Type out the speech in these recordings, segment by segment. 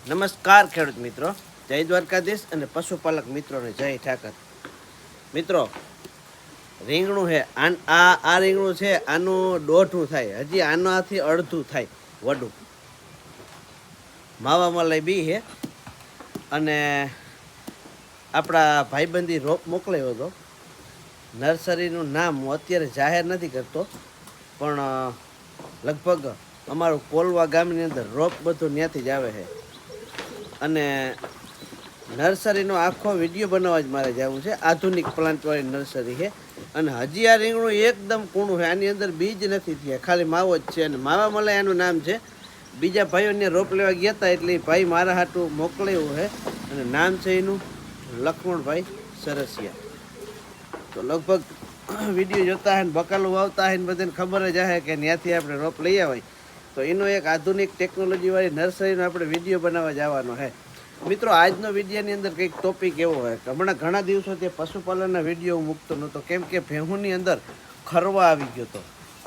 નમસ્કાર ખેડૂત મિત્રો, જય દ્વારકાધીશ અને પશુપાલક મિત્રોને જય ઠાકર. મિત્રો, રીંગણું છે આ રીંગણું છે, આનું દોઢું થાય, હજી આનાથી અડધું થાય વડું. માવામાં લઈ બી છે અને આપણા ભાઈબંધી રોપ મોકલ્યો હતો. નર્સરીનું નામ હું અત્યારે જાહેર નથી કરતો, પણ લગભગ અમારું કોલવા ગામની અંદર રોપ બધું ત્યાંથી જ આવે છે. અને નર્સરીનો આખો વિડીયો બનાવવા જ મારે જવું છે. આધુનિક પ્લાન્ટવાળી નર્સરી છે અને હજી આ રીંગણું એકદમ કૂણું છે, આની અંદર બીજ નથી થયા, ખાલી માવો જ છે. અને માવા મલાઈ એનું નામ છે. બીજા ભાઈઓને રોપ લેવા ગયા હતા એટલે ભાઈ મારા હાટું મોકલ્યું છે અને નામ છે એનું લક્ષ્મણભાઈ સરસિયા. તો લગભગ વિડીયો જોતા હોય ને બકાલું વાવતા હોય ને બધાને ખબર જ હશે કે ત્યાંથી આપણે રોપ લઈ આવાય. તો એનો એક આધુનિક ટેકનોલોજીવાળી નર્સરીનો આપણે વિડીયો બનાવવા જવાનો છે. મિત્રો, આજનો વિડીયોની અંદર કંઈક ટોપિક એવો હોય કે હમણાં ઘણા દિવસોથી પશુપાલનના વિડીયો મૂકતો નહોતો, કેમ કે ભેહુંની અંદર ખરવા આવી ગયો હતો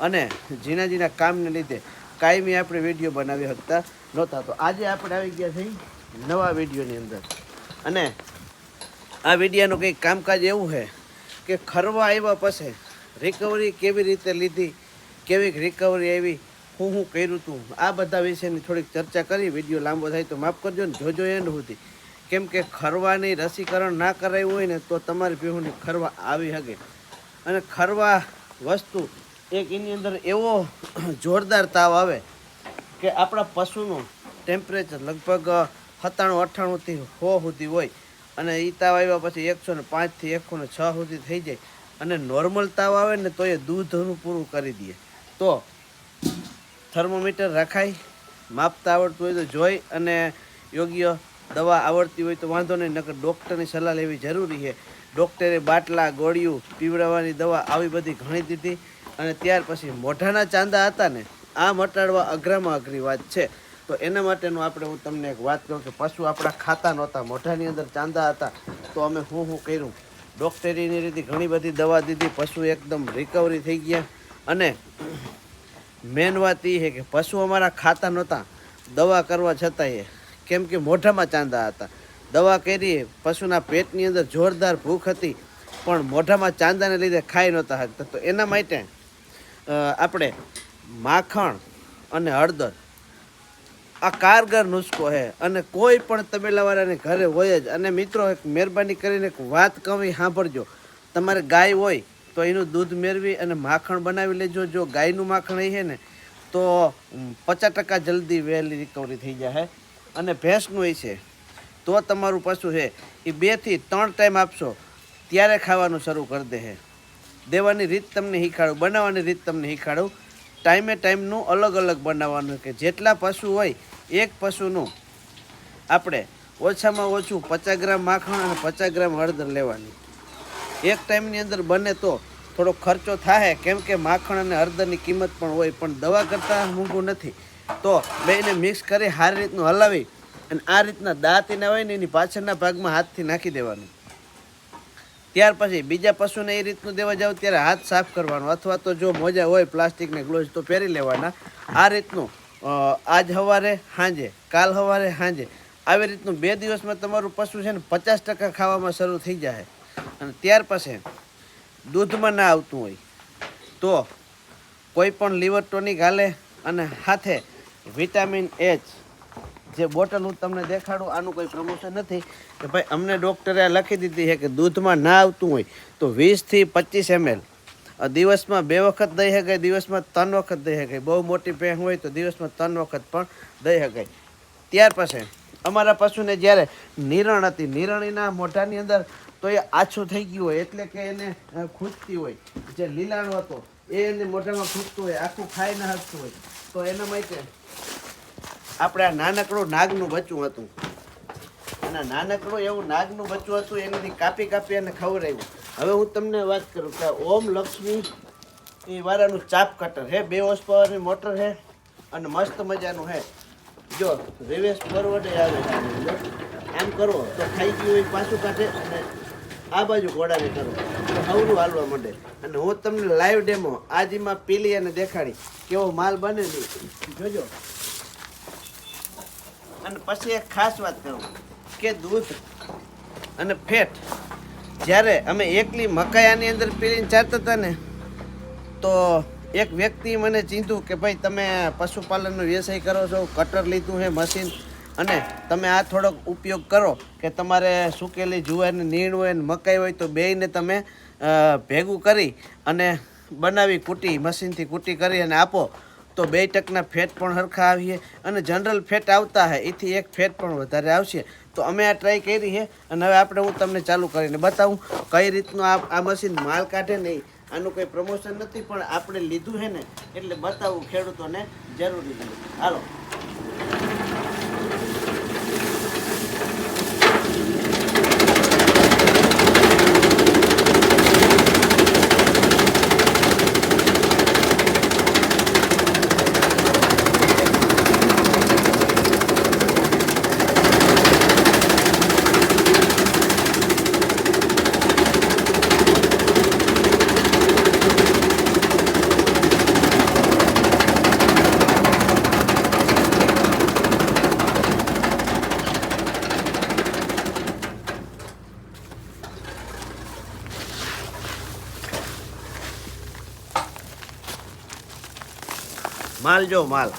અને ઝીણા ઝીણા કામને લીધે કાયમી આપણે વિડીયો બનાવી શકતા નહોતા. તો આજે આપણે આવી ગયા છીએ નવા વિડીયોની અંદર અને આ વિડીયોનું કંઈક કામકાજ એવું છે કે ખરવા આવ્યા પછી રિકવરી કેવી રીતે લીધી, કેવી રિકવરી આવી, હું કર્યું હતું, આ બધા વિશેની થોડીક ચર્ચા કરી. વિડીયો લાંબો થાય તો માફ કરજો ને જોજો એન્ડ સુધી, કેમ કે ખરવાની રસીકરણ ના કરાવ્યું હોય ને તો તમારી ભેહુંની ખરવા આવી શકે. અને ખરવા વસ્તુ એક એની અંદર એવો જોરદાર તાવ આવે કે આપણા પશુનું ટેમ્પરેચર લગભગ 97-98થી 100 સુધી હોય અને એ તાવ આવ્યા પછી 105થી 106 સુધી થઈ જાય. અને નોર્મલ તાવ આવે ને તો એ દૂધનું પૂરું કરી દે. તો થર્મોમીટર રખાય, માપતા આવડતું હોય તો જોઈ અને યોગ્ય દવા આવડતી હોય તો વાંધો નહીં, નકર ડૉક્ટરની સલાહ લેવી જરૂરી છે. ડૉક્ટરે બાટલા, ગોળીઓ, પીવડાવવાની દવા આવી બધી ઘણી દીધી. અને ત્યાર પછી મોઢાના ચાંદા હતા ને, આ મટાડવા અઘરામાં અઘરી વાત છે. તો એના માટેનું આપણે હું તમને એક વાત કહું કે પશુ આપણા ખાતા નહોતા, મોઢાની અંદર ચાંદા હતા. તો અમે હું કર્યું, ડૉક્ટરીની રીતે ઘણી બધી દવા દીધી, પશુ એકદમ રિકવરી થઈ ગયા. અને મેન વાત એ છે કે પશુ અમારા ખાતા નહોતા દવા કરવા છતાંય, કેમ કે મોઢામાં ચાંદા હતા. દવા કરી, પશુના પેટની અંદર જોરદાર ભૂખ હતી પણ મોઢામાં ચાંદાને લીધે ખાઈ નહોતા શકતા. તો એના માટે આપણે માખણ અને હળદર આ કારગર નુસ્ખો છે અને કોઈ પણ તબેલાવાળાને ઘરે હોય જ. અને મિત્રો, એક મહેરબાની કરીને એક વાત કહી સાંભળજો, તમારે ગાય હોય તો એનું દૂધ મેળવી અને માખણ બનાવી લેજો. જો ગાયનું માખણ એ છે ને તો 50% જલ્દી વહેલી રિકવરી થઈ જાય. અને ભેંસનું એ છે તો તમારું પશુ છે એ 2 થી 3 ટાઈમ આપશો ત્યારે ખાવાનું શરૂ કરી દે છે. દેવાની રીત તમને શીખાડું, બનાવવાની રીત તમને શીખાડું. ટાઈમનું અલગ અલગ બનાવવાનું કે જેટલા પશુ હોય એક પશુનું આપણે ઓછામાં ઓછું 50 ગ્રામ માખણ અને 50 ગ્રામ હળદર લેવાની. એક ટાઈમની અંદર બને તો થોડો ખર્ચો થાય, કેમ કે માખણ અને હળદરની કિંમત પણ હોય, પણ દવા કરતાં મોંઘું નથી. તો બેને મિક્સ કરી સારી રીતનું હલાવી અને આ રીતના દાંતીને હોય ને એની પાછળના ભાગમાં હાથથી નાખી દેવાનું. ત્યાર પછી બીજા પશુને એ રીતનું દેવા જાવ ત્યારે હાથ સાફ કરવાનો, અથવા તો જો મોજા હોય પ્લાસ્ટિકને ગ્લોવ્સ તો પહેરી લેવાના. આ રીતનું આજ સવારે સાંજે, કાલ સવારે સાંજે, આવી રીતનું 2 દિવસમાં તમારું પશુ છે ને 50% ખાવામાં શરૂ થઈ જાય. અને ત્યાર પછી દૂધમાં ના આવતું હોય તો કોઈ પણ લીવર ટોનિક હાલે અને સાથે વિટામિન H જે બોટલ હું તમને દેખાડું, આનું કોઈ પ્રમોશન નથી કે ભાઈ અમને ડૉક્ટરે આ લખી દીધી છે કે દૂધમાં ના આવતું હોય તો 20 થી 25 ml દિવસમાં 2 વખત દઈ શકાય, દિવસમાં 3 વખત દઈ શકાય. બહુ મોટી ભેંસ હોય તો દિવસમાં 3 વખત પણ દઈ શકાય. ત્યાર પછી અમારા પશુને જ્યારે નિરણ હતી, નિરણીના મોઢાની અંદર તો એ આછું થઈ ગયું હોય એટલે કે એને ખૂંચતી હોય, જે લીલાણો હતો એ એને મોઢામાં ખૂંચતું હોય, આખું ખાઈ ન શકતું હોય. તો એના માટે આપણે આ નાનકડું નાગનું બચ્ચું હતું અને નાનકડું એવું નાગનું બચ્ચું હતું, એનાથી કાપી અને ખવડાવ્યું. હવે હું તમને વાત કરું કે ઓમ લક્ષ્મી એ વાળાનું ચાપ કટર છે, 2 horse પાવરની મોટર છે અને મસ્ત મજાનું છે. જો રિવર્સ ફોરવર્ડ આવે છે, આમ કરો તો ખાઈ ગયું હોય પાછું કાઢે અને આ બાજુ ઘોડાને કરો તો અવરું હાલવા માંડે. અને હું તમને લાઈવ ડેમો આજમાં પીલી અને દેખાડી કેવો માલ બને જોજો. અને પછી એક ખાસ વાત કરું કે દૂધ અને ફેટ જ્યારે અમે એકલી મકાઈ આની અંદર પીરીને ચારતા હતા ને તો એક વ્યક્તિ મને ચીંધું કે ભાઈ તમે પશુપાલનનો વ્યવસાય કરો છો, કટર લીધું છે મશીન, અને તમે આ થોડોક ઉપયોગ કરો કે તમારે સૂકેલી જુવારની નીણ હોય ને મકાઈ હોય તો બેયને તમે ભેગું કરી અને બનાવી કૂટી મશીનથી કૂટી કરી અને આપો તો 2% ફેટ પણ સરખા આવીએ અને જનરલ ફેટ આવતા હે એથી એક ફેટ પણ વધારે આવશે. તો અમે આ ટ્રાય કરી છે અને હવે આપણે હું તમને ચાલુ કરીને બતાવું કઈ રીતનું આ મશીન માલ કાઢે નહીં. આનું કોઈ પ્રમોશન નથી પણ આપણે લીધું છે ને એટલે બતાવવું ખેડૂતોને જરૂરી છે. હાલો માલ જો માલ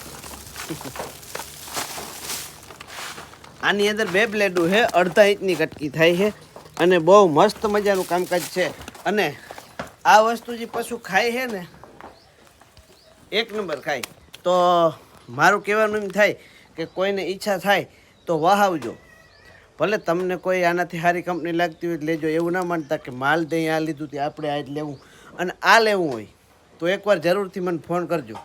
આની અંદર 2 બ્લેડું છે, અડધા ઇંચની કટકી થાય છે અને બહુ મસ્ત મજાનું કામકાજ છે. અને આ વસ્તુ જે પશુ ખાય છે ને 1 નંબર ખાય. તો મારું કહેવાનું એમ થાય કે કોઈને ઈચ્છા થાય તો વહાવજો. ભલે તમને કોઈ આનાથી સારી કંપની લાગતી હોય લેજો, એવું ના માનતા કે માલ દઈ આ લીધું તે આપણે આ જ લેવું અને આ લેવું હોય તો એકવાર જરૂરથી મને ફોન કરજો.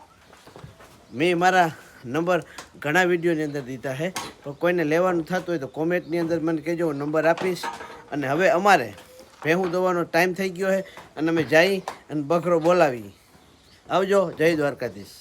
મેં મારા નંબર ઘણા વિડીયોની અંદર દીધા છે, તો કોઈને લેવાનું થતું હોય તો કોમેન્ટની અંદર મને કહેજો, નંબર આપીશ. અને હવે અમારે ભેહું દોવાનો ટાઈમ થઈ ગયો છે અને અમે જઈ અને બકરો બોલાવી. આવજો. જય દ્વારકાધીશ.